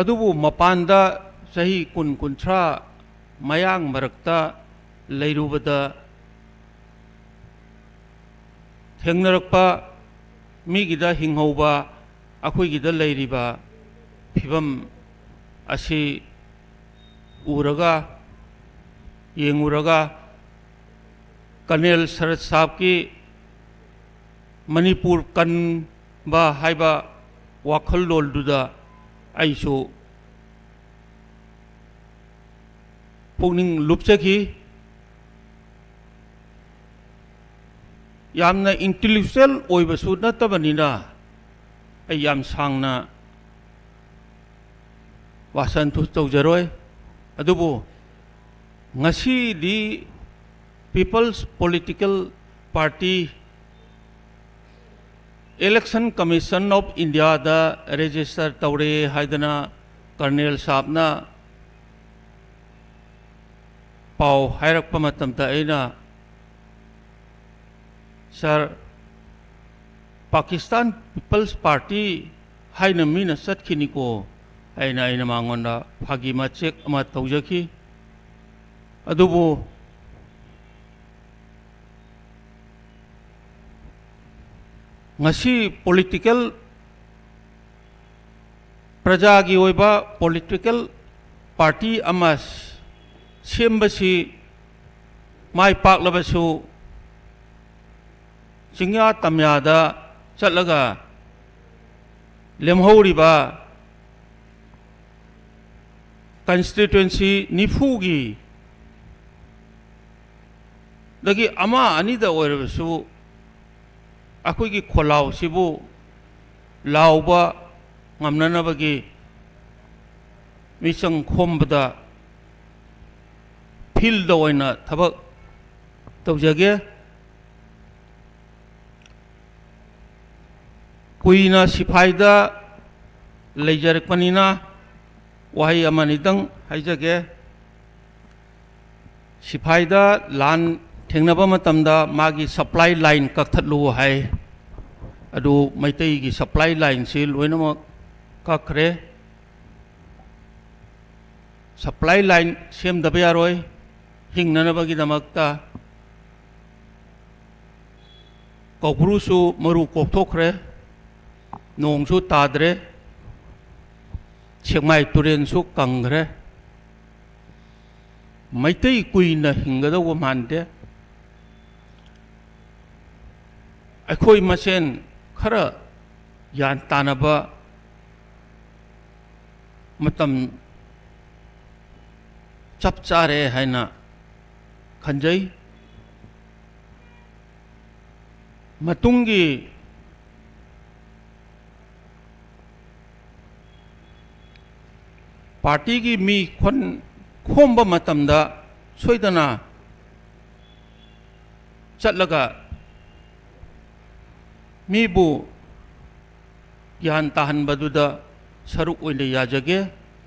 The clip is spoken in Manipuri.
अदुबु मपानदा सही कुन कुंथ्रा मयांग मरक्ता लेरुबदा थेंगनरक्पा मीगिदा हिंगहौबा अखोइगिदा लेरिबा फिबम असी उरगा येंगुरगा कर्नेल शरद साहब की मणिपुर कनबा हाइबा वाखललोलदुदा आइसु पुनिंग लुपचखी यामना इंटेलेक्चुअल ओइबसु नतबनिना आई याम सांगना वासन थु तौजरोय अदुबु ngasi di People's Political Party Election Commission of India da register taure haidana Colonel Saabna pau hairakpa matamda aina sir Pakistan People's Party haina mina satkhini ko aina mangonda phagi ma check ama taujaki अदुबु ngasi political प्रजा की ओइबा political party अमस सेमबसी माइ पाकलबसु चिंग्या तम्यादा चलगा लेमहौरिबा constituency निफुगी दगी अमा अनिदा ओइरबसु अखोइगी खोलाव सिबु लाउबा ngamnanabagi मिचंग खोमबदा फिल्ड ओइना थबक तौजगे कुइना सिफाइदा लेजरकपनिना वाही अमानिदंग हाइजगे सिफाइदा लान थेंगनबा मतमदा मागी सप्लाई लाइन कथलु है अदु मैतई की सप्लाई लाइन से लोइनमक कखरे सप्लाई लाइन सेमदबा यारोय हिंगननबगी दमकता कौब्रुसु मरु कोक्थोखरे नोंसु ताद्रे सेंमाइ तुरेनसु कंग्रे मैतई कुइना हिंगदव मानदे अखोई मसेन खरा यान तानबा मतम चप चारे हैना खंजई मतुंगी पार्टी की मी खन खोंबा मतमदा सोइदना चलगा मीबु ज्ञान ताहनबदुदा सरुक ओइने याजगे